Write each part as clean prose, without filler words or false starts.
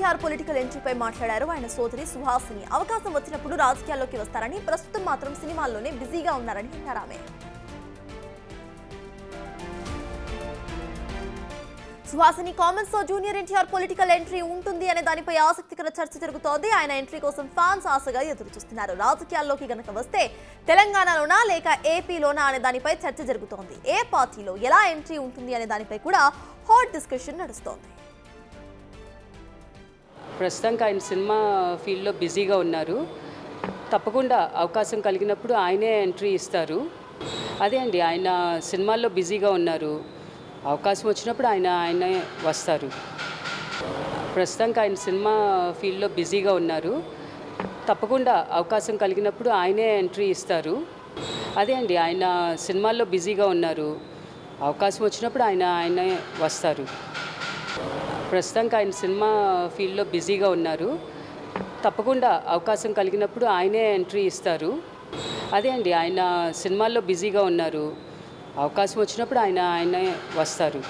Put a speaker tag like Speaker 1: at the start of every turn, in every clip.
Speaker 1: NTR political ఎంట్రీపై మాట్లాడారు ఆయన సోదరి సుహాసిని. అవకాశం వచ్చినప్పుడు రాజకీయాల్లోకి వస్తారని, ప్రస్తుతం మాత్రం సినిమాల్లోనే బిజీగా ఉన్నారని అన్నారు ఆమె. సుహాసిని కామెంట్స్ తో జూనియర్ ఎన్టీఆర్ పొలిటికల్ ఎంట్రీ ఉంటుంది అనే దానిపై ఆసక్తికర చర్చ జరుగుతోంది. ఆయన ఎంట్రీ కోసం ఫ్యాన్స్ ఆశగా ఎదురు చూస్తున్నారు. రాజకీయాల్లోకి గనక వస్తే తెలంగాణలోనా లేక ఏపీలోనా అనే దానిపై చర్చ జరుగుతోంది. ఏ పార్టీలో ఎలా ఎంట్రీ ఉంటుంది అనే దానిపై కూడా హాట్ డిస్కషన్ నడుస్తోంది.
Speaker 2: ప్రస్తుతానికి ఆయన సినిమా ఫీల్డ్లో బిజీగా ఉన్నారు. తప్పకుండా అవకాశం కలిగినప్పుడు ఆయనే ఎంట్రీ ఇస్తారు. అదే అండి, ఆయన సినిమాల్లో బిజీగా ఉన్నారు. అవకాశం వచ్చినప్పుడు ఆయనే వస్తారు. ప్రస్తుతానికి ఆయన సినిమా ఫీల్డ్లో బిజీగా ఉన్నారు. తప్పకుండా అవకాశం కలిగినప్పుడు ఆయనే ఎంట్రీ ఇస్తారు. అదే అండి, ఆయన సినిమాల్లో బిజీగా ఉన్నారు. అవకాశం వచ్చినప్పుడు ఆయనే వస్తారు. ప్రస్తుతానికి ఆయన సినిమా ఫీల్డ్లో బిజీగా ఉన్నారు. తప్పకుండా అవకాశం కలిగినప్పుడు ఆయనే ఎంట్రీ ఇస్తారు. అదే అండి, ఆయన సినిమాల్లో బిజీగా ఉన్నారు. అవకాశం వచ్చినప్పుడు ఆయనే వస్తారు.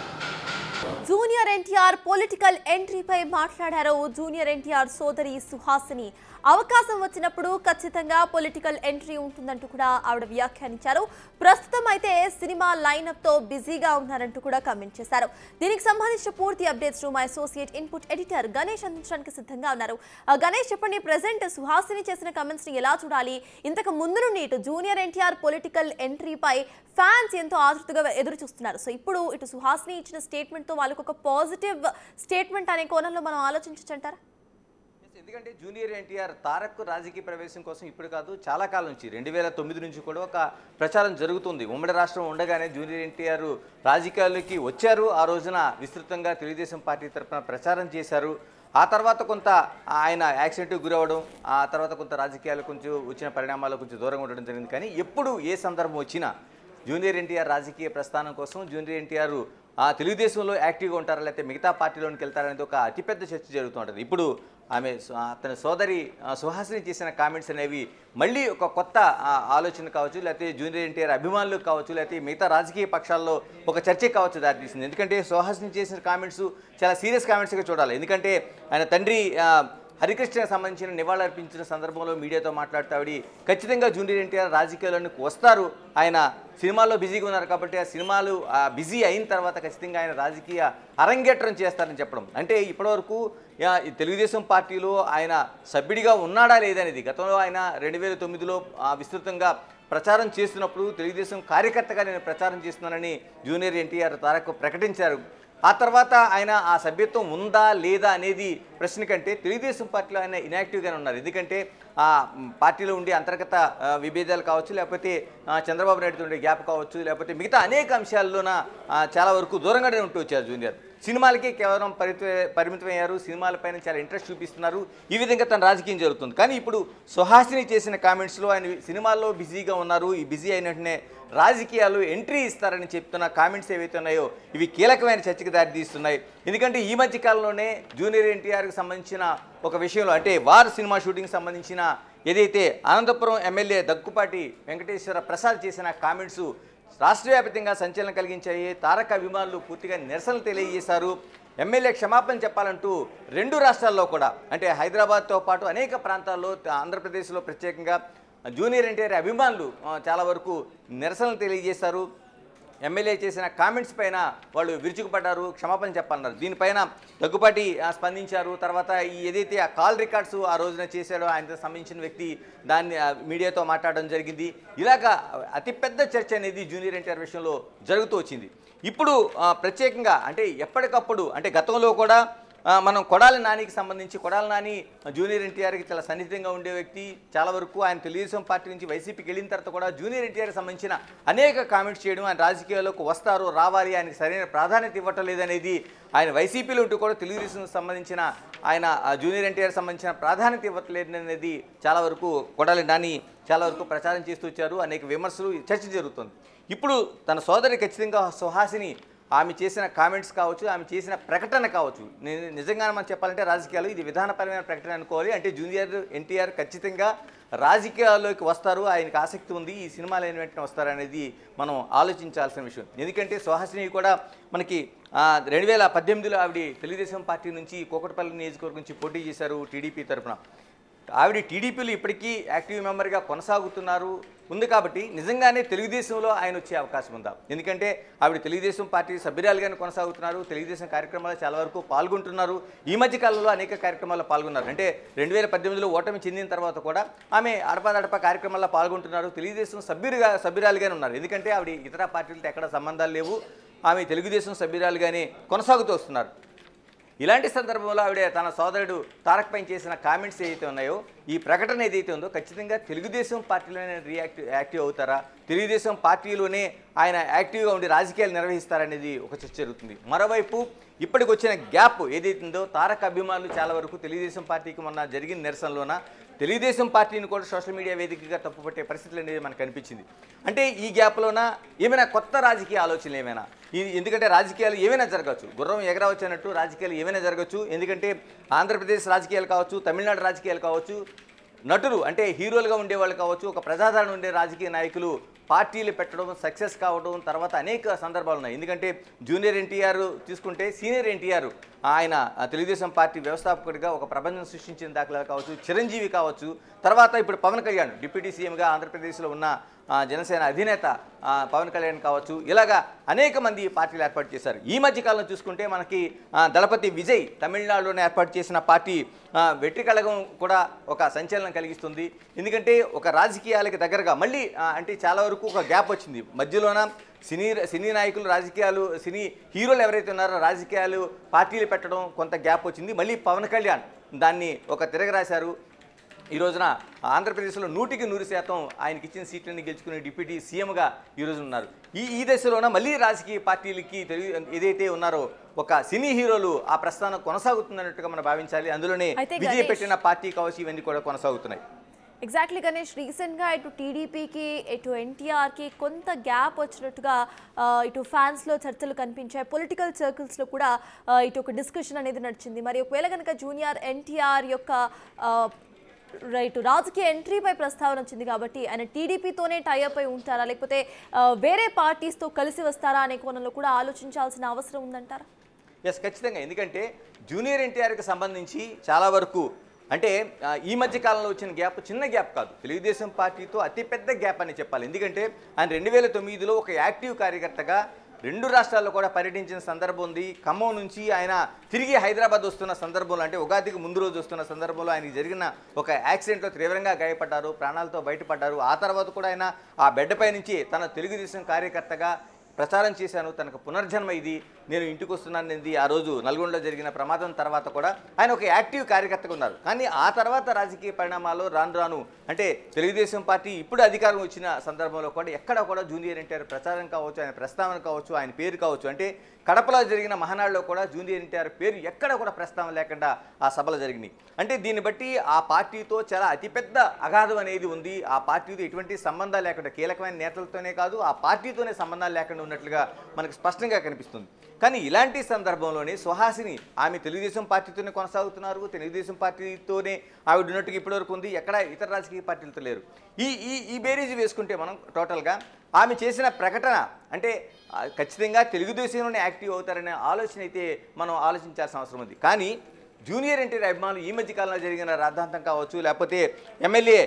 Speaker 1: జూనియర్ ఎన్టీఆర్ పొలిటికల్ ఎంట్రీపై మాట్లాడారు జూనియర్ ఎన్టీఆర్ సోదరి సుహాసిని. అవకాశం వచ్చినప్పుడు ఖచ్చితంగా పొలిటికల్ ఎంట్రీ ఉంటుందంటూ కూడా ఆవిడ వ్యాఖ్యానించారు. ప్రస్తుతం అయితే సినిమా లైనప్ తో బిజీగా ఉన్నారంటూ కూడా కామెంట్ చేశారు. దీనికి సంబంధించిన పూర్తి updates my associate input editor Ganesh అందించడానికి సిద్ధంగా ఉన్నారు. గణేష్, చెప్పండి, ప్రెసెంట్ సుహాసిని చేసిన కామెంట్స్ ని ఎలా చూడాలి? ఇంతకు ముందు నుండి ఇటు జూనియర్ ఎన్టీఆర్ పొలిటికల్ ఎంట్రీపై ఫ్యాన్స్ ఎంతో ఆతృతగా ఎదురు చూస్తున్నారు. సో ఇప్పుడు ఇటు సుహాసిని ఇచ్చిన స్టేట్మెంట్ తో వాళ్ళకు ఒక పాజిటివ్ స్టేట్మెంట్ అనే కోణంలో మనం ఆలోచించంటారా?
Speaker 3: ఎందుకంటే జూనియర్ ఎన్టీఆర్ తారక్ రాజకీయ ప్రవేశం కోసం ఇప్పుడు కాదు, చాలా కాలం నుంచి 2009 నుంచి కూడా ఒక ప్రచారం జరుగుతుంది. ఉమ్మడి రాష్ట్రం ఉండగానే జూనియర్ ఎన్టీఆర్ రాజకీయాల్లోకి వచ్చారు. ఆ రోజున విస్తృతంగా తెలుగుదేశం పార్టీ తరఫున ప్రచారం చేశారు. ఆ తర్వాత కొంత ఆయన యాక్సిడెంట్కి గురవడం, ఆ తర్వాత కొంత రాజకీయాలు కొంచెం వచ్చిన పరిణామాలు కొంచెం దూరంగా ఉండడం జరిగింది. కానీ ఎప్పుడు ఏ సందర్భం వచ్చినా జూనియర్ ఎన్టీఆర్ రాజకీయ ప్రస్థానం కోసం జూనియర్ ఎన్టీఆర్ తెలుగుదేశంలో యాక్టివ్గా ఉంటారా లేకపోతే మిగతా పార్టీలోకి వెళ్తారనేది ఒక అతిపెద్ద చర్చ జరుగుతూ ఉంటుంది. ఇప్పుడు అతని సోదరి సుహాసిని చేసిన కామెంట్స్ అనేవి మళ్ళీ ఒక కొత్త ఆలోచన కావచ్చు, లేకపోతే జూనియర్ ఎన్టీఆర్ అభిమానులు కావచ్చు, లేకపోతే మిగతా రాజకీయ పక్షాల్లో ఒక చర్చ కావచ్చు దారితీసింది. ఎందుకంటే సుహాసిని చేసిన కామెంట్స్ చాలా సీరియస్ కామెంట్స్గా చూడాలి. ఎందుకంటే ఆయన తండ్రి హరికృష్ణకి సంబంధించిన నివాళులు అర్పించిన సందర్భంలో మీడియాతో మాట్లాడుతూ ఆవిడ ఖచ్చితంగా జూనియర్ ఎన్టీఆర్ రాజకీయాల్లోకి వస్తారు, ఆయన సినిమాల్లో బిజీగా ఉన్నారు కాబట్టి ఆ సినిమాలు బిజీ అయిన తర్వాత ఖచ్చితంగా ఆయన రాజకీయ అరంగేట్రం చేస్తారని చెప్పడం. అంటే ఇప్పటివరకు తెలుగుదేశం పార్టీలో ఆయన సభ్యుడిగా ఉన్నాడా లేదనేది గతంలో ఆయన 2009లో విస్తృతంగా ప్రచారం చేస్తున్నప్పుడు తెలుగుదేశం కార్యకర్తగా నేను ప్రచారం చేస్తున్నానని జూనియర్ ఎన్టీఆర్ తారక్ ప్రకటించారు. ఆ తర్వాత ఆయన ఆ సభ్యత్వం ఉందా లేదా అనేది ప్రశ్న కంటే తెలుగుదేశం పార్టీలో ఆయన ఇన్యాక్టివ్గానే ఉన్నారు. ఎందుకంటే ఆ పార్టీలో ఉండే అంతర్గత విభేదాలు కావచ్చు, లేకపోతే చంద్రబాబు నాయుడుతో ఉండే గ్యాప్ కావచ్చు, లేకపోతే మిగతా అనేక అంశాల్లోన చాలా వరకు దూరంగానే ఉంటూ వచ్చారు జూనియర్. సినిమాలకి కేవలం పరిమితమయ్యారు, సినిమాలపైన చాలా ఇంట్రెస్ట్ చూపిస్తున్నారు. ఈ విధంగా తన రాజకీయం జరుగుతుంది. కానీ ఇప్పుడు సుహాసిని చేసిన కామెంట్స్లో ఆయన సినిమాల్లో బిజీగా ఉన్నారు, ఈ బిజీ అయినట్టునే రాజకీయాలు ఎంట్రీ ఇస్తారని చెప్తున్న కామెంట్స్ ఏవైతే ఉన్నాయో ఇవి కీలకమైన చర్చకు దారితీస్తున్నాయి. ఎందుకంటే ఈ మధ్య కాలంలోనే జూనియర్ ఎన్టీఆర్కి సంబంధించిన ఒక విషయంలో, అంటే వార్ సినిమా షూటింగ్ సంబంధించిన ఏదైతే అనంతపురం ఎమ్మెల్యే దగ్గుపాటి వెంకటేశ్వర ప్రసాద్ చేసిన కామెంట్స్ రాష్ట్ర వ్యాప్తంగా సంచలనం కలిగించాయి. తారక అభిమానులు పూర్తిగా నిరసనలు తెలియజేశారు. ఎమ్మెల్యే క్షమాపణ చెప్పాలంటూ 2 రాష్ట్రాల్లో కూడా, అంటే హైదరాబాద్తో పాటు అనేక ప్రాంతాల్లో, ఆంధ్రప్రదేశ్లో ప్రత్యేకంగా జూనియర్ ఎన్టీఆర్ అభిమానులు చాలా వరకు నిరసనలు తెలియజేశారు. ఎమ్మెల్యే చేసిన కామెంట్స్ పైన వాళ్ళు విరుచుకుపడ్డారు, క్షమాపణ చెప్పాలన్నారు. దీనిపైన దగ్గుపాటి స్పందించారు. తర్వాత ఏదైతే ఆ కాల్ రికార్డ్స్ ఆ రోజున చేశాడో ఆయనతో సంబంధించిన వ్యక్తి దాన్ని మీడియాతో మాట్లాడడం జరిగింది. ఇలాగా అతిపెద్ద చర్చ అనేది జూనియర్ ఎన్టీఆర్ విషయంలో జరుగుతూ వచ్చింది. ఇప్పుడు ప్రత్యేకంగా అంటే ఎప్పటికప్పుడు, అంటే గతంలో కూడా మనం కొడాలి నానికి సంబంధించి, కొడాలి నాని జూనియర్ ఎన్టీఆర్కి చాలా సన్నిహితంగా ఉండే వ్యక్తి. చాలా వరకు ఆయన తెలుగుదేశం పార్టీ నుంచి వైసీపీకి వెళ్ళిన తర్వాత కూడా జూనియర్ ఎన్టీఆర్కి సంబంధించిన అనేక కామెంట్స్ చేయడం, ఆయన రాజకీయాల్లోకి వస్తారు, రావాలి, ఆయనకి సరైన ప్రాధాన్యత ఇవ్వటం లేదనేది, ఆయన వైసీపీలో ఉంటూ కూడా తెలుగుదేశం సంబంధించిన ఆయన జూనియర్ ఎన్టీఆర్ సంబంధించిన ప్రాధాన్యత ఇవ్వట్లేదు అనేది చాలా వరకు కొడాలి నాని చాలా వరకు ప్రచారం చేస్తూ వచ్చారు. అనేక విమర్శలు, చర్చ జరుగుతుంది. ఇప్పుడు తన సోదరి ఖచ్చితంగా సుహాసిని ఆమె చేసిన కామెంట్స్ కావచ్చు, ఆమె చేసిన ప్రకటన కావచ్చు, నేను నిజంగా మనం చెప్పాలంటే రాజకీయాలు ఇది విధానపరమైన ప్రకటన అనుకోవాలి. అంటే జూనియర్ ఎన్టీఆర్ ఖచ్చితంగా రాజకీయాల్లోకి వస్తారు, ఆయనకు ఆసక్తి ఉంది, ఈ సినిమాలు అయిన వెంటనే వస్తారనేది మనం ఆలోచించాల్సిన విషయం. ఎందుకంటే సుహాసిని కూడా మనకి 2018లో ఆవిడ తెలుగుదేశం పార్టీ నుంచి కూకట్పల్లి నియోజకవర్గం నుంచి పోటీ చేశారు టీడీపీ తరఫున. ఆవిడ టీడీపీలో ఇప్పటికీ యాక్టివ్ మెంబర్గా కొనసాగుతున్నారు ఉంది కాబట్టి నిజంగానే తెలుగుదేశంలో ఆయన వచ్చే అవకాశం ఉందా? ఎందుకంటే ఆవిడ తెలుగుదేశం పార్టీ సభ్యురాలుగానే కొనసాగుతున్నారు, తెలుగుదేశం కార్యక్రమాలు చాలా వరకు పాల్గొంటున్నారు. ఈ మధ్య కాలంలో అనేక కార్యక్రమాల్లో పాల్గొన్నారు. అంటే 2018లో ఓటమి చెందిన తర్వాత కూడా ఆమె అడపాదడప కార్యక్రమాల్లో పాల్గొంటున్నారు. తెలుగుదేశం సభ్యురాలుగానే ఉన్నారు. ఎందుకంటే ఆవిడ ఇతర పార్టీలతో ఎక్కడ సంబంధాలు లేవు, ఆమె తెలుగుదేశం సభ్యురాలుగానే కొనసాగుతూ వస్తున్నారు. ఇలాంటి సందర్భంలో ఆవిడ తన సోదరుడు తారక్ పైన చేసిన కామెంట్స్ ఏదైతే ఉన్నాయో, ఈ ప్రకటన ఏదైతే ఉందో ఖచ్చితంగా తెలుగుదేశం పార్టీలోనే యాక్టివ్ అవుతారా, తెలుగుదేశం పార్టీలోనే ఆయన యాక్టివ్గా ఉండి రాజకీయాలు నిర్వహిస్తారనేది ఒక చర్చ జరుగుతుంది. మరోవైపు ఇప్పటికి వచ్చిన గ్యాప్ ఏదైతే ఉందో, తారక్ అభిమానులు చాలా వరకు తెలుగుదేశం పార్టీకి మొన్న జరిగిన నిరసనలోన తెలుగుదేశం పార్టీని కూడా సోషల్ మీడియా వేదికగా తప్పుపట్టే పరిస్థితులు అనేది మనకు కనిపించింది. అంటే ఈ గ్యాప్లోన ఏమైనా కొత్త రాజకీయ ఆలోచనలు ఏమైనా, ఎందుకంటే రాజకీయాలు ఏమైనా జరగచ్చు, గుర్రం ఎగరవచ్చు అన్నట్టు రాజకీయాలు ఏమైనా జరగచ్చు. ఎందుకంటే ఆంధ్రప్రదేశ్ రాజకీయాలు కావచ్చు, తమిళనాడు రాజకీయాలు కావచ్చు, నటులు అంటే హీరోలుగా ఉండేవాళ్ళు కావచ్చు, ఒక ప్రజాదరణ ఉండే రాజకీయ నాయకులు పార్టీలు పెట్టడం, సక్సెస్ కావడం, తర్వాత అనేక సందర్భాలు ఉన్నాయి. ఎందుకంటే జూనియర్ ఎన్టీఆర్ తీసుకుంటే సీనియర్ ఎన్టీఆర్ ఆయన తెలుగుదేశం పార్టీ వ్యవస్థాపకుడిగా ఒక ప్రబంధం సృష్టించిన దాఖలాలు కావచ్చు, చిరంజీవి కావచ్చు, తర్వాత ఇప్పుడు పవన్ కళ్యాణ్ డిప్యూటీ సీఎంగా ఆంధ్రప్రదేశ్లో ఉన్న జనసేన అధినేత పవన్ కళ్యాణ్ కావచ్చు, ఇలాగా అనేక మంది పార్టీలు ఏర్పాటు చేశారు. ఈ మధ్యకాలంలో చూసుకుంటే మనకి దళపతి విజయ్ తమిళనాడులోనే ఏర్పాటు చేసిన పార్టీ వెట్రి కళగం కూడా ఒక సంచలనం కలిగిస్తుంది. ఎందుకంటే ఒక రాజకీయాలకి దగ్గరగా మళ్ళీ అంటే చాలా వరకు ఒక గ్యాప్ వచ్చింది మధ్యలోన. సినీ నాయకులు రాజకీయాలు, సినీ హీరోలు ఎవరైతే ఉన్నారో రాజకీయాలు పార్టీలు పెట్టడం కొంత గ్యాప్ వచ్చింది. మళ్ళీ పవన్ కళ్యాణ్ దాన్ని ఒక తిరగరాశారు. ఈ రోజున ఆంధ్రప్రదేశ్లో 100% ఆయనకి ఇచ్చిన సీట్లని గెలుచుకునే డిప్యూటీ సీఎంగా ఈరోజు ఉన్నారు. ఈ దశలోన మళ్ళీ రాజకీయ పార్టీలకి ఏదైతే ఉన్నారో ఒక సినీ హీరోలు ఆ ప్రస్థానం కొనసాగుతున్నట్టుగా మనం భావించాలి. అందులోనే విజయ్ పెట్టిన పార్టీ కావచ్చు, ఇవన్నీ కూడా కొనసాగుతున్నాయి.
Speaker 1: ఎగ్జాక్ట్లీ గణేష్, రీసెంట్గా ఇటు టీడీపీకి ఇటు ఎన్టీఆర్కి కొంత గ్యాప్ వచ్చినట్టుగా ఇటు ఫ్యాన్స్లో చర్చలు కనిపించాయి. పొలిటికల్ సర్కిల్స్లో కూడా ఇటు ఒక డిస్కషన్ అనేది నడిచింది. మరి ఒకవేళ కనుక జూనియర్ ఎన్టీఆర్ యొక్క రైట్ రాజకీయ ఎంట్రీపై ప్రస్తావన వచ్చింది కాబట్టి ఆయన టీడీపీతోనే టైఅప్ అయి ఉంటారా, లేకపోతే వేరే పార్టీస్తో కలిసి వస్తారా అనే కోణంలో కూడా ఆలోచించాల్సిన అవసరం ఉందంటారా?
Speaker 3: ఎస్, ఖచ్చితంగా. ఎందుకంటే జూనియర్ ఎన్టీఆర్కి సంబంధించి చాలా వరకు అంటే ఈ మధ్య కాలంలో వచ్చిన గ్యాప్ చిన్న గ్యాప్ కాదు, తెలుగుదేశం పార్టీతో అతిపెద్ద గ్యాప్ అని చెప్పాలి. ఎందుకంటే ఆయన 2009లో ఒక యాక్టివ్ కార్యకర్తగా 2 రాష్ట్రాల్లో కూడా పర్యటించిన సందర్భం ఉంది. ఖమ్మం నుంచి ఆయన తిరిగి హైదరాబాద్ వస్తున్న సందర్భంలో, అంటే ఉగాదికి ముందు రోజు వస్తున్న సందర్భంలో ఆయనకి జరిగిన ఒక యాక్సిడెంట్లో తీవ్రంగా గాయపడ్డారు, ప్రాణాలతో బయటపడ్డారు. ఆ తర్వాత కూడా ఆయన ఆ బెడ్పై నుంచి తన తెలుగుదేశం కార్యకర్తగా ప్రచారం చేశాను, తనకు పునర్జన్మ ఇది, నేను ఇంటికి వస్తున్నానంది. ఆ రోజు నల్గొండలో జరిగిన ప్రమాదం తర్వాత కూడా ఆయన ఒక యాక్టివ్ కార్యకర్తగా ఉన్నారు. కానీ ఆ తర్వాత రాజకీయ పరిణామాల్లో రాను అంటే తెలుగుదేశం పార్టీ ఇప్పుడు అధికారం వచ్చిన సందర్భంలో కూడా ఎక్కడ కూడా జూనియర్ ఎన్టీఆర్ ప్రచారం కావచ్చు, ఆయన ప్రస్తావన కావచ్చు, ఆయన పేరు కావచ్చు, అంటే కడపలో జరిగిన మహానాడులో కూడా జూనియర్ ఎన్టీఆర్ పేరు ఎక్కడ కూడా ప్రస్తావన లేకుండా ఆ సభలు జరిగినాయి. అంటే దీన్ని బట్టి ఆ పార్టీతో చాలా అతిపెద్ద అగాధం అనేది ఉంది. ఆ పార్టీతో ఎటువంటి సంబంధాలు లేకుండా, కీలకమైన నేతలతోనే కాదు ఆ పార్టీతోనే సంబంధాలు లేకుండా ఉన్నట్లుగా మనకు స్పష్టంగా కనిపిస్తుంది. కానీ ఇలాంటి సందర్భంలోనే సుహాసిని ఆమె తెలుగుదేశం పార్టీతోనే కొనసాగుతున్నారు, తెలుగుదేశం పార్టీతోనే ఆవిడ ఉన్నట్టుగా ఇప్పటివరకు ఉంది, ఎక్కడ ఇతర రాజకీయ పార్టీలతో లేరు. ఈ బేరీజ్ వేసుకుంటే మనం టోటల్గా ఆమె చేసిన ప్రకటన అంటే ఖచ్చితంగా తెలుగుదేశంలోనే యాక్టివ్ అవుతారనే ఆలోచన అయితే మనం ఆలోచించాల్సిన అవసరం ఉంది. కానీ జూనియర్ ఎన్టీఆర్ అభిమానులు ఈ మధ్యకాలంలో జరిగిన రాద్ధాంతం కావచ్చు, లేకపోతే ఎమ్మెల్యే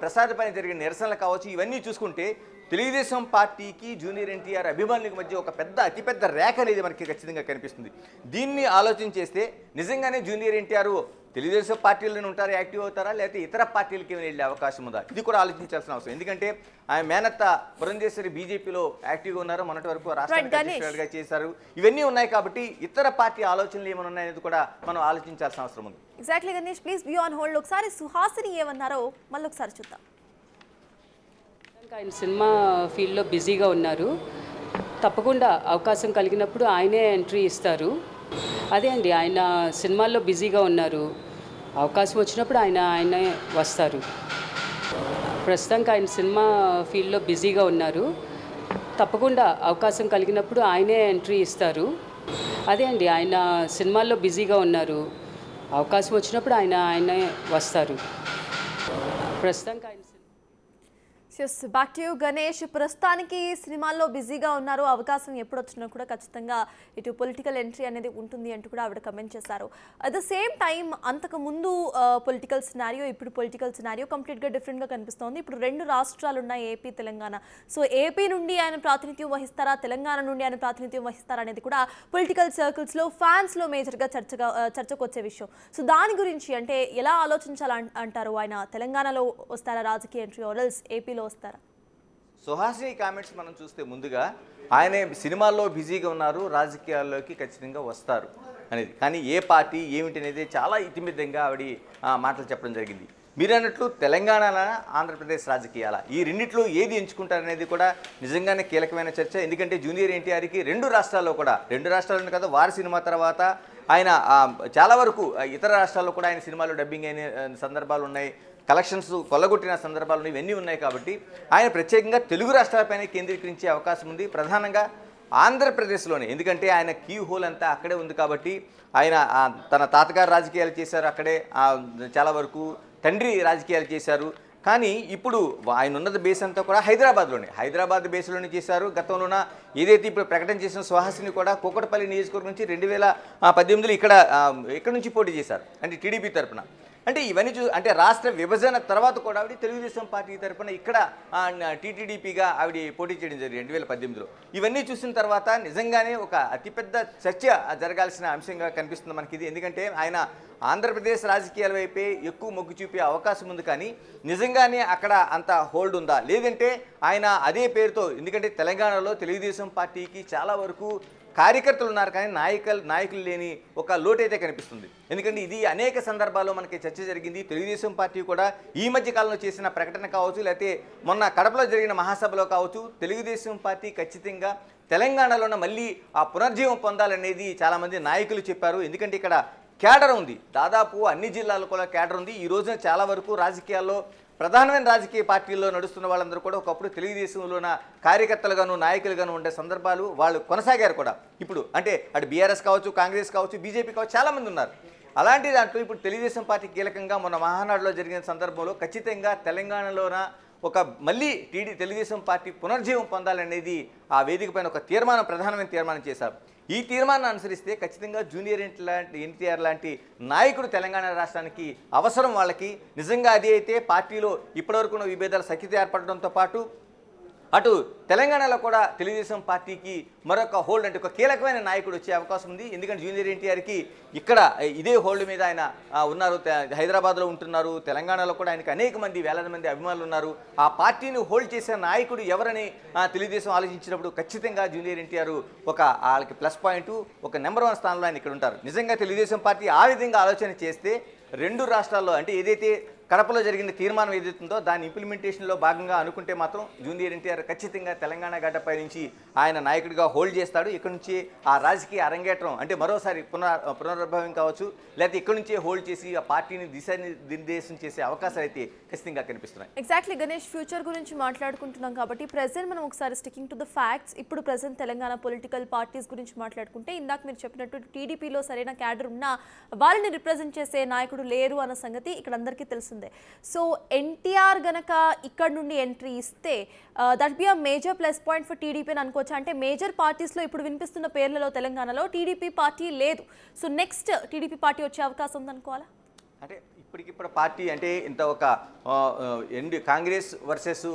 Speaker 3: ప్రసాద్ పైన జరిగిన నిరసనలు కావచ్చు, ఇవన్నీ చూసుకుంటే తెలుగుదేశం పార్టీకి జూనియర్ ఎన్టీఆర్ అభిమానులకు మధ్య ఒక అతిపెద్ద రేఖ అనేది మనకి ఖచ్చితంగా కనిపిస్తుంది. దీన్ని ఆలోచన చేస్తే నిజంగానే జూనియర్ ఎన్టీఆర్ తెలుగుదేశం పార్టీలోనే ఉంటారా, యాక్టివ్ అవుతారా, లేకపోతే ఇతర పార్టీలకి వెళ్ళే అవకాశం ఉందా, ఇది కూడా ఆలోచించాల్సిన అవసరం. ఎందుకంటే ఆయన మేనత్త పురంధేశ్వరి బీజేపీలో యాక్టివ్గా ఉన్నారు, మొన్నటి వరకు రాష్ట్ర అధ్యక్షులుగా చేశారు. ఇవన్నీ ఉన్నాయి కాబట్టి ఇతర పార్టీ ఆలోచనలు ఏమైనా ఉన్నాయనేది కూడా మనం ఆలోచించాల్సిన అవసరం ఉంది.
Speaker 1: Exactly Ganesh, please be on hold. ఒకసారి సుహాసిని ఏమన్నారో మళ్ళీ ఒకసారి చూద్దాం.
Speaker 2: ఆయన సినిమా ఫీల్డ్లో బిజీగా ఉన్నారు, తప్పకుండా అవకాశం కలిగినప్పుడు ఆయనే ఎంట్రీ ఇస్తారు. అదే అండి, ఆయన సినిమాల్లో బిజీగా ఉన్నారు, అవకాశం వచ్చినప్పుడు ఆయనే వస్తారు. ప్రస్తుతానికి ఆయన సినిమా ఫీల్డ్లో బిజీగా ఉన్నారు, తప్పకుండా అవకాశం కలిగినప్పుడు ఆయనే ఎంట్రీ ఇస్తారు. అదే అండి, ఆయన సినిమాల్లో బిజీగా ఉన్నారు, అవకాశం వచ్చినప్పుడు ఆయనే వస్తారు. ప్రస్తుతానికి ఆయన
Speaker 1: బ్యాక్ టు యూ గణేష్. ప్రస్తుతానికి సినిమాల్లో బిజీగా ఉన్నారు. అవకాశం ఎప్పుడు వచ్చినా కూడా ఖచ్చితంగా ఇటు పొలిటికల్ ఎంట్రీ అనేది ఉంటుంది అంటూ కూడా ఆవిడ కమెంట్ చేశారు. అట్ ద సేమ్ టైం అంతకు ముందు పొలిటికల్ సినారియో, ఇప్పుడు పొలిటికల్ సినారియో కంప్లీట్గా డిఫరెంట్గా కనిపిస్తోంది. ఇప్పుడు రెండు రాష్ట్రాలు ఉన్నాయి, ఏపీ తెలంగాణ. సో ఏపీ నుండి ఆయన ప్రాతినిధ్యం వహిస్తారా, తెలంగాణ నుండి ఆయన ప్రాతినిధ్యం వహిస్తారా అనేది కూడా పొలిటికల్ సర్కిల్స్లో, ఫ్యాన్స్లో మేజర్గా చర్చకు వచ్చే విషయం. సో దాని గురించి అంటే ఎలా ఆలోచించాలంటారు? ఆయన తెలంగాణలో వస్తారా రాజకీయ ఎంట్రీ, ఆర్ఎల్స్ ఏపీలో వస్తారా?
Speaker 3: సుహాసిని కామెంట్స్ మనం చూస్తే ముందుగా ఆయన సినిమాల్లో బిజీగా ఉన్నారు, రాజకీయాల్లోకి ఖచ్చితంగా వస్తారు అనేది. కానీ ఏ పార్టీ ఏమిటి అనేది చాలా ఇతిమితంగా ఆవిడ మాటలు చెప్పడం జరిగింది. మీరు అన్నట్లు తెలంగాణ, ఆంధ్రప్రదేశ్ రాజకీయాల ఈ రెండిట్లో ఏది ఎంచుకుంటారనేది కూడా నిజంగానే కీలకమైన చర్చ. ఎందుకంటే జూనియర్ ఎన్టీఆర్కి రెండు రాష్ట్రాల్లో కదా వారి సినిమా తర్వాత ఆయన చాలా వరకు ఇతర రాష్ట్రాల్లో కూడా ఆయన సినిమాలో డబ్బింగ్ అయిన సందర్భాలు ఉన్నాయి, కలెక్షన్స్ కొల్లగొట్టిన సందర్భాలు ఇవన్నీ ఉన్నాయి. కాబట్టి ఆయన ప్రత్యేకంగా తెలుగు రాష్ట్రాలపైన కేంద్రీకరించే అవకాశం ఉంది, ప్రధానంగా ఆంధ్రప్రదేశ్లోనే. ఎందుకంటే ఆయన కీ హోల్ అంతా అక్కడే ఉంది. కాబట్టి ఆయన తన తాతగారు రాజకీయాలు చేశారు అక్కడే, చాలా వరకు తండ్రి రాజకీయాలు చేశారు. కానీ ఇప్పుడు ఆయన ఉన్నది బేస్ అంతా కూడా హైదరాబాద్ బేస్లోనే చేశారు. గతంలోన ఏదైతే ఇప్పుడు ప్రకటన చేసిన సుహాసిని కూడా కూకట్పల్లి నియోజకవర్గం నుంచి 2018లో ఇక్కడ నుంచి పోటీ చేశారు, అంటే టీడీపీ తరఫున. అంటే ఇవన్నీ అంటే రాష్ట్ర విభజన తర్వాత కూడా ఆవిడ తెలుగుదేశం పార్టీ తరఫున ఇక్కడ టీటీడీపీగా ఆవిడ పోటీ చేయడం జరిగింది 2018లో. ఇవన్నీ చూసిన తర్వాత నిజంగానే ఒక అతిపెద్ద చర్చ జరగాల్సిన అంశంగా కనిపిస్తుంది మనకి ఇది. ఎందుకంటే ఆయన ఆంధ్రప్రదేశ్ రాజకీయాల వైపే ఎక్కువ మొగ్గు చూపే అవకాశం ఉంది. కానీ నిజంగానే అక్కడ అంత హోల్డ్ ఉందా, లేదంటే ఆయన అదే పేరుతో, ఎందుకంటే తెలంగాణలో తెలుగుదేశం పార్టీకి చాలా వరకు కార్యకర్తలు ఉన్నారు కానీ నాయకులు లేని ఒక లోటైతే కనిపిస్తుంది. ఎందుకంటే ఇది అనేక సందర్భాల్లో మనకి చర్చ జరిగింది. తెలుగుదేశం పార్టీ కూడా ఈ మధ్య కాలంలో చేసిన ప్రకటన కావచ్చు, లేకపోతే మొన్న కడపలో జరిగిన మహాసభలో కావచ్చు, తెలుగుదేశం పార్టీ ఖచ్చితంగా తెలంగాణలోనే మళ్ళీ ఆ పునర్జీవం పొందాలనేది చాలామంది నాయకులు చెప్పారు. ఎందుకంటే ఇక్కడ క్యాడర్ ఉంది, దాదాపు అన్ని జిల్లాల్లో కూడా క్యాడర్ ఉంది. ఈ రోజున చాలా వరకు రాజకీయాల్లో ప్రధానమైన రాజకీయ పార్టీల్లో నడుస్తున్న వాళ్ళందరూ కూడా ఒకప్పుడు తెలుగుదేశంలోన కార్యకర్తలుగాను నాయకులుగాను ఉండే సందర్భాలు వాళ్ళు కొనసాగారు కూడా. ఇప్పుడు అంటే అటు బీఆర్ఎస్ కావచ్చు, కాంగ్రెస్ కావచ్చు, బీజేపీ కావచ్చు, చాలామంది ఉన్నారు. అలాంటి దాంట్లో ఇప్పుడు తెలుగుదేశం పార్టీ కీలకంగా మొన్న మహానాడులో జరిగిన సందర్భంలో ఖచ్చితంగా తెలంగాణలోన ఒక మళ్ళీ తెలుగుదేశం పార్టీ పునర్జీవం పొందాలనేది ఆ వేదిక పైన ఒక ప్రధానమైన తీర్మానం చేశారు. ఈ తీర్మానాన్ని అనుసరిస్తే ఖచ్చితంగా జూనియర్ ఎన్టీఆర్ లాంటి నాయకుడు తెలంగాణ రాష్ట్రానికి అవసరం. వాళ్ళకి నిజంగా అది అయితే పార్టీలో ఇప్పటివరకు ఉన్న విభేదాలు సఖ్యత ఏర్పడడంతో పాటు అటు తెలంగాణలో కూడా తెలుగుదేశం పార్టీకి మరొక హోల్డ్, అంటే ఒక కీలకమైన నాయకుడు వచ్చే అవకాశం ఉంది. ఎందుకంటే జూనియర్ ఎన్టీఆర్కి ఇక్కడ ఇదే హోల్డ్ మీద ఆయన ఉన్నారు, హైదరాబాద్లో ఉంటున్నారు. తెలంగాణలో కూడా ఆయనకి అనేక మంది, వేలాది మంది అభిమానులు ఉన్నారు. ఆ పార్టీని హోల్డ్ చేసే నాయకుడు ఎవరని తెలుగుదేశం ఆలోచించినప్పుడు ఖచ్చితంగా జూనియర్ ఎన్టీఆర్ వాళ్ళకి ప్లస్ పాయింట్, ఒక నెంబర్ 1 స్థానంలో ఆయన ఇక్కడ ఉంటారు. నిజంగా తెలుగుదేశం పార్టీ ఆ విధంగా ఆలోచన చేస్తే రెండు రాష్ట్రాల్లో, అంటే ఏదైతే కడపలో జరిగిన తీర్మానం ఏదైతుందో దాని ఇంప్లిమెంటేషన్లో భాగంగా అనుకుంటే మాత్రం జూనియర్ ఎన్టీఆర్ ఖచ్చితంగా తెలంగాణ గడ్డపై నుంచి ఆయన నాయకుడిగా హోల్డ్ చేస్తాడు. ఇక్కడ నుంచి ఆ రాజకీయ అరంగేట్రం, అంటే మరోసారి పునరుద్భవం కావచ్చు, లేకపోతే ఇక్కడ నుంచే హోల్డ్ చేసి ఆ పార్టీని దిశానిర్దేశం చేసే అవకాశాలు అయితే ఖచ్చితంగా కనిపిస్తున్నాయి.
Speaker 1: ఎగ్జాక్ట్లీ గణేష్, ఫ్యూచర్ గురించి మాట్లాడుకుంటున్నాం కాబట్టి ప్రెజెంట్ మనం ఒకసారి స్టికింగ్ టు ద ఫ్యాక్ట్స్. ఇప్పుడు ప్రెజెంట్ తెలంగాణ పొలిటికల్ పార్టీస్ గురించి మాట్లాడుకుంటే ఇందాక మీరు చెప్పినట్టు టీడీపీలో సరైన క్యాడర్ ఉన్నా వాళ్ళని రిప్రజెంట్ చేసే నాయకుడు లేరు అన్న సంగతి ఇక్కడ అందరికీ తెలిసిందే. సో ఎన్టీఆర్ గనక ఇక్కడ నుండి ఎంట్రీ ఇస్తే that be a major plus point for TDP అని అనుకోవచ్చు. అంటే మేజర్ పార్టీస్లో ఇప్పుడు వినిపిస్తున్న పేర్లలో తెలంగాణలో టీడీపీ పార్టీ లేదు. సో నెక్స్ట్ టీడీపీ పార్టీ వచ్చే అవకాశం ఉందనుకోవాలా?
Speaker 3: అంటే ఇప్పటికిప్పుడు పార్టీ అంటే ఇంత ఒక కాంగ్రెస్ వర్సెస్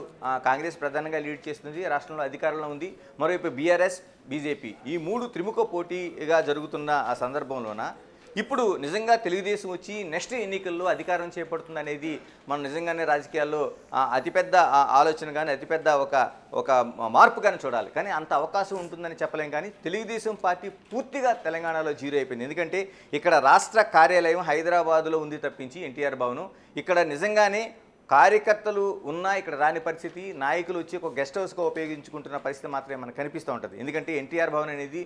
Speaker 3: కాంగ్రెస్ ప్రధానంగా లీడ్ చేస్తుంది, రాష్ట్రంలో అధికారంలో ఉంది. మరోవైపు బీఆర్ఎస్, బీజేపీ, ఈ 3 త్రిముఖ పోటీగా జరుగుతున్న ఆ సందర్భంలోన ఇప్పుడు నిజంగా తెలుగుదేశం వచ్చి నెక్స్ట్ ఎన్నికల్లో అధికారం చేపడుతుంది అనేది మనం నిజంగానే రాజకీయాల్లో అతిపెద్ద ఆలోచన కానీ అతిపెద్ద ఒక మార్పు కానీ చూడాలి. కానీ అంత అవకాశం ఉంటుందని చెప్పలేం. కానీ తెలుగుదేశం పార్టీ పూర్తిగా తెలంగాణలో జీరో అయిపోయింది. ఎందుకంటే ఇక్కడ రాష్ట్ర కార్యాలయం హైదరాబాదులో ఉంది తప్పించి ఎన్టీఆర్ భవన్, ఇక్కడ నిజంగానే కార్యకర్తలు ఉన్నా ఇక్కడ రాని పరిస్థితి, నాయకులు వచ్చి ఒక గెస్ట్ హౌస్గా ఉపయోగించుకుంటున్న పరిస్థితి మాత్రమే మనకు కనిపిస్తూ ఉంటుంది. ఎందుకంటే ఎన్టీఆర్ భవన్ అనేది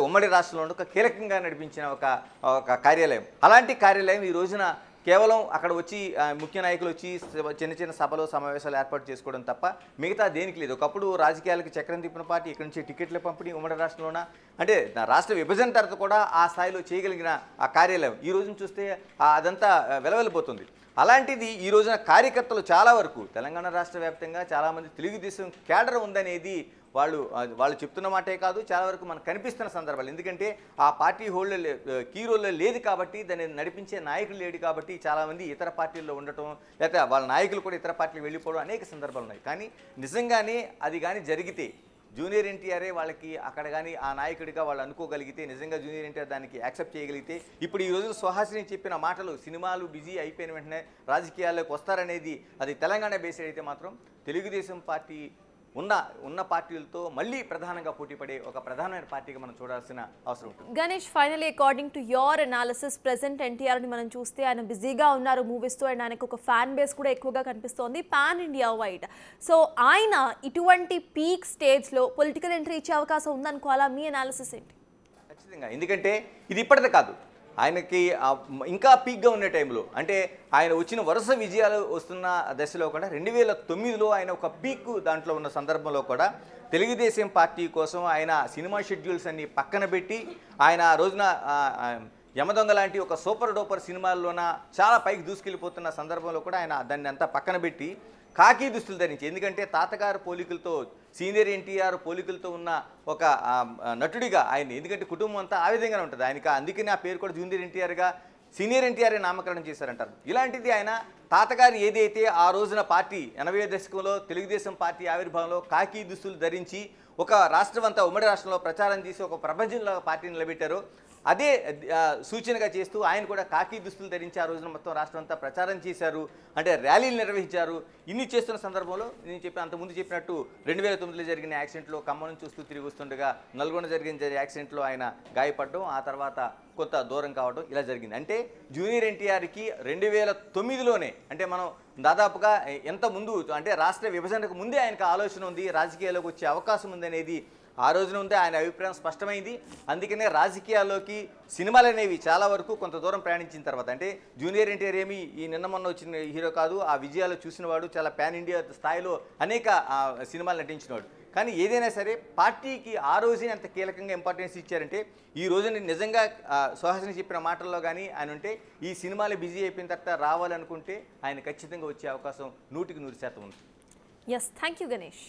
Speaker 3: ఉమ్మడి రాష్ట్రంలో ఒక కీలకంగా నడిపించిన ఒక కార్యాలయం. అలాంటి కార్యాలయం ఈ రోజున కేవలం అక్కడ వచ్చి ముఖ్య నాయకులు వచ్చి చిన్న చిన్న సభలు సమావేశాలు ఏర్పాటు చేసుకోవడం తప్ప మిగతా దేనికి లేదు. ఒకప్పుడు రాజకీయాలకు చక్రం తిప్పిన పార్టీ ఇక్కడి నుంచి టికెట్ల పంపిణీ ఉమ్మడి రాష్ట్రంలోన అంటే రాష్ట్ర విభజన తర్వాత కూడా ఆ స్థాయిలో చేయగలిగిన ఆ కార్యాలయం ఈ రోజున చూస్తే అదంతా వెలవెలిపోతుంది. అలాంటిది ఈ రోజున కార్యకర్తలు చాలా వరకు తెలంగాణ రాష్ట్ర వ్యాప్తంగా చాలామంది తెలుగుదేశం కేడర్ ఉందనేది వాళ్ళు చెప్తున్న మాటే కాదు, చాలా వరకు మనకు కనిపిస్తున్న సందర్భాలు. ఎందుకంటే ఆ పార్టీ కీ రోల్లో లేదు కాబట్టి, దాన్ని నడిపించే నాయకులు లేడు కాబట్టి చాలామంది ఇతర పార్టీల్లో ఉండటం, లేకపోతే వాళ్ళ నాయకులు కూడా ఇతర పార్టీలు వెళ్ళిపోవడం అనేక సందర్భాలు ఉన్నాయి. కానీ నిజంగానే అది కానీ జరిగితే జూనియర్ ఎన్టీఆరే వాళ్ళకి అక్కడ కానీ ఆ నాయకుడిగా వాళ్ళు అనుకోగలిగితే, నిజంగా జూనియర్ ఎన్టీఆర్ దానికి యాక్సెప్ట్ చేయగలిగితే, ఇప్పుడు ఈ రోజు సుహాసిని చెప్పిన మాటలు సినిమాలు బిజీ అయిపోయిన వెంటనే రాజకీయాల్లోకి వస్తారనేది అది తెలంగాణ బేస్డ్ అయితే మాత్రం తెలుగుదేశం పార్టీ ఉన్న పార్టీలతో మళ్ళీ ప్రధానంగా పోటీ పడే ఒక ప్రధానమైన పార్టీగా మనం చూడాల్సిన అవసరం ఉంటుంది.
Speaker 1: Ganesh, finally according to your analysis, present ఎన్టీఆర్ని మనం చూస్తే ఆయన బిజీగా ఉన్నారు మూవీస్తో, అండ్ ఆయనకు ఒక ఫ్యాన్ బేస్ కూడా ఎక్కువగా కనిపిస్తోంది పాన్ ఇండియా వైడ్. సో ఆయన ఇటువంటి పీక్ స్టేజ్లో పొలిటికల్ ఎంట్రీ ఇచ్చే అవకాశం ఉందనుకోవాలా? మీ అనాలిసిస్ ఏంటి?
Speaker 3: ఖచ్చితంగా, ఎందుకంటే ఇది ఇప్పటిదే కాదు, ఆయనకి ఇంకా పీక్గా ఉన్న టైంలో, అంటే ఆయన వచ్చిన వరుస విజయాలు వస్తున్న దశలో కూడా 2009లో ఆయన ఒక పీక్ దాంట్లో ఉన్న సందర్భంలో కూడా తెలుగుదేశం పార్టీ కోసం ఆయన సినిమా షెడ్యూల్స్ అన్ని పక్కన పెట్టి ఆయన ఆ రోజున యమదొంగ లాంటి ఒక సూపర్ డూపర్ సినిమాల్లోన చాలా పైకి దూసుకెళ్ళిపోతున్న సందర్భంలో కూడా ఆయన దాన్ని అంతా పక్కన పెట్టి కాకి దుస్తులు ధరించి, ఎందుకంటే తాతగారు పోలికలతో సీనియర్ ఎన్టీఆర్ పోలికలతో ఉన్న ఒక నటుడిగా ఆయన, ఎందుకంటే కుటుంబం అంతా ఆ విధంగానే ఉంటుంది ఆయనకి, అందుకని ఆ పేరు కూడా జూనియర్ ఎన్టీఆర్గా సీనియర్ ఎన్టీఆర్ నామకరణం చేశారంటారు. ఇలాంటిది ఆయన తాతగారు ఏదైతే ఆ రోజున పార్టీ 80వ దశకంలో తెలుగుదేశం పార్టీ ఆవిర్భావంలో కాకి దుస్తులు ధరించి ఒక రాష్ట్రం అంతా ఉమ్మడి రాష్ట్రంలో ప్రచారం చేసి ఒక ప్రపంచంలో పార్టీని నిలబెట్టారో అదే సూచనగా చేస్తూ ఆయన కూడా కాకి దుస్తులు ధరించి ఆ రోజున మొత్తం రాష్ట్రం అంతా ప్రచారం చేశారు, అంటే ర్యాలీలు నిర్వహించారు. ఇన్ని చేస్తున్న సందర్భంలో నేను అంతకుముందు చెప్పినట్టు 2009లో జరిగిన యాక్సిడెంట్లో ఖమ్మం చూస్తూ తిరిగి వస్తుండగా నల్గొండ జరిగిన యాక్సిడెంట్లో ఆయన గాయపడడం, ఆ తర్వాత కొంత దూరం కావడం ఇలా జరిగింది. అంటే జూనియర్ ఎన్టీఆర్కి 2009లోనే, అంటే మనం దాదాపుగా ఎంత ముందు, అంటే రాష్ట్ర విభజనకు ముందే ఆయనకు ఆలోచన ఉంది, రాజకీయాల్లోకి వచ్చే అవకాశం ఉందనేది ఆ రోజున ఉందే ఆయన అభిప్రాయం స్పష్టమైంది. అందుకనే రాజకీయాల్లోకి సినిమాలు అనేవి చాలా వరకు కొంత దూరం ప్రయాణించిన తర్వాత, అంటే జూనియర్ ఎన్టీఆర్ ఏమి ఈ నిన్న మొన్న వచ్చిన హీరో కాదు, ఆ విజయాలు చూసినవాడు, చాలా పాన్ ఇండియా స్థాయిలో అనేక సినిమాలు నటించినవాడు. కానీ ఏదైనా సరే పార్టీకి ఆ రోజే అంత కీలకంగా ఇంపార్టెన్స్ ఇచ్చారంటే, ఈ రోజున నిజంగా సుహాసిని చెప్పిన మాటల్లో కానీ ఆయన ఉంటే ఈ సినిమాలు బిజీ అయిపోయిన తర్వాత రావాలనుకుంటే ఆయన ఖచ్చితంగా వచ్చే అవకాశం 100% ఉంది.
Speaker 1: Yes, thank you Ganesh.